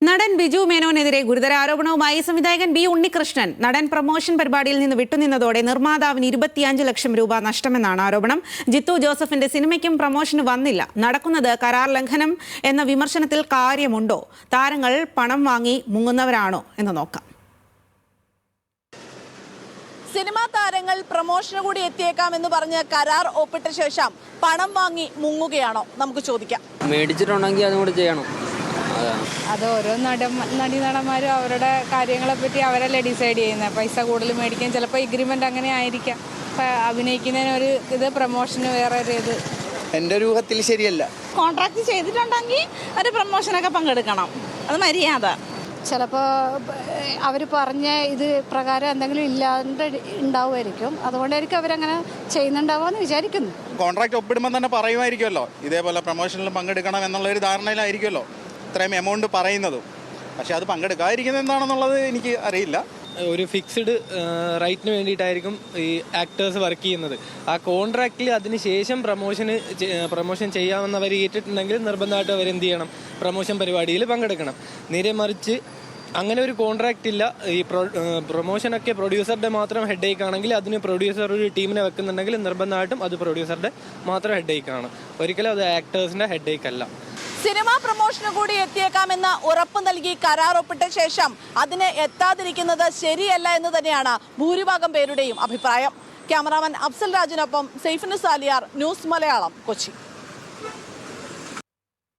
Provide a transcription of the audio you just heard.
നടൻ ബിജു മേനോനെതിരെ ഗുരുതര ആരോപണവുമായി സംവിധായകൻ ബി ഉണ്ണികൃഷ്ണൻ. നടൻ പ്രമോഷൻ പരിപാടിയിൽ നിന്ന് വിട്ടുനിന്നതോടെ നിർമ്മാതാവിന് 25 ലക്ഷം രൂപ നഷ്ടമെന്നാണ് ആരോപണം. ജിത്തു ജോസഫിന്റെ സിനിമയ്ക്കും പ്രമോഷന് വന്നില്ല. നടക്കുന്നത് കരാർ ലംഘനം എന്ന വിമർശനത്തിൽ കാര്യമുണ്ടോ? താരങ്ങൾ പണം വാങ്ങി മുങ്ങുന്നവരാണോ എന്ന് നോക്കാം. സിനിമാ താരങ്ങൾ പ്രമോഷന് കൂടി എത്തിയേക്കാമെന്ന് പറഞ്ഞ് കരാർ ഒപ്പിട്ട ശേഷം പണം വാങ്ങി മുങ്ങുകയാണോ? നമുക്ക് ചോദിക്കാം. മേടിച്ചിട്ടുണ്ടെങ്കിൽ അതും കൂടി ചെയ്യണം. അത് ഓരോ നടന്മാരും അവരുടെ കാര്യങ്ങളെ പറ്റി അവരല്ലേ ഡിസൈഡ് ചെയ്യുന്നത്. പൈസ കൂടുതൽ മേടിക്കാൻ ചിലപ്പോൾ എഗ്രിമെൻ്റ് അങ്ങനെ ആയിരിക്കാം. അഭിനയിക്കുന്നതിന് ഒരു ഇത്, പ്രമോഷന് വേറെ ഒരു ഇത്. എൻ്റെ ഒരു ഊഹത്തിൽ ശരിയല്ല. കോൺട്രാക്ട് ചെയ്തിട്ടുണ്ടെങ്കിൽ ഒരു പ്രമോഷനൊക്കെ പങ്കെടുക്കണം, അത് മര്യാദ. ചിലപ്പോൾ അവർ പറഞ്ഞ ഇത് പ്രകാരം എന്തെങ്കിലും ഇല്ലാണ്ട് ഉണ്ടാവുമായിരിക്കും. അതുകൊണ്ടായിരിക്കും അവരങ്ങനെ ചെയ്യുന്നുണ്ടാവുമെന്ന് വിചാരിക്കുന്നു. കോൺട്രാക്ട് ഒപ്പിടുമ്പോൾ തന്നെ പറയുമായിരിക്കുമല്ലോ, ഇതേപോലെ പ്രമോഷനിൽ പങ്കെടുക്കണം എന്നുള്ളൊരു ധാരണയിലായിരിക്കുമല്ലോ ഇത്രയും എമൗണ്ട് പറയുന്നതും. പക്ഷേ അത് പങ്കെടുക്കാതിരിക്കുന്നത് എന്താണെന്നുള്ളത് എനിക്ക് അറിയില്ല. ഒരു ഫിക്സ്ഡ് റൈറ്റിന് വേണ്ടിയിട്ടായിരിക്കും ഈ ആക്ടേഴ്സ് വർക്ക് ചെയ്യുന്നത്. ആ കോൺട്രാക്റ്റിൽ അതിന് ശേഷം പ്രമോഷൻ ചെയ്യാമെന്നവർ ഏറ്റിട്ടുണ്ടെങ്കിൽ നിർബന്ധമായിട്ട് അവരെന്ത് ചെയ്യണം? പ്രമോഷൻ പരിപാടിയിൽ പങ്കെടുക്കണം. നേരെ മറിച്ച് അങ്ങനെ ഒരു കോൺട്രാക്റ്റ് ഇല്ല. ഈ പ്രൊമോഷനൊക്കെ പ്രൊഡ്യൂസറുടെ മാത്രം ഹെഡേക്ക് ആണെങ്കിൽ അതിന് പ്രൊഡ്യൂസർ ഒരു ടീമിനെ വെക്കുന്നുണ്ടെങ്കിൽ നിർബന്ധമായിട്ടും അത് പ്രൊഡ്യൂസറുടെ മാത്രം ഹെഡേക്കാണ്. ഒരിക്കലും അത് ആക്ടേഴ്സിൻ്റെ ഹെഡേക്ക് അല്ല. സിനിമാ പ്രമോഷന് കൂടി എത്തിയേക്കാമെന്ന ഉറപ്പ് നൽകി കരാർ ഒപ്പിട്ട ശേഷം അതിന് എത്താതിരിക്കുന്നത് ശരിയല്ല എന്ന് തന്നെയാണ് ഭൂരിഭാഗം പേരുടെയും അഭിപ്രായം. ക്യാമറാമാൻ അഫ്സൽ രാജിനൊപ്പം സൈഫുൻ സാലിയാർ, ന്യൂസ് മലയാളം, കൊച്ചി.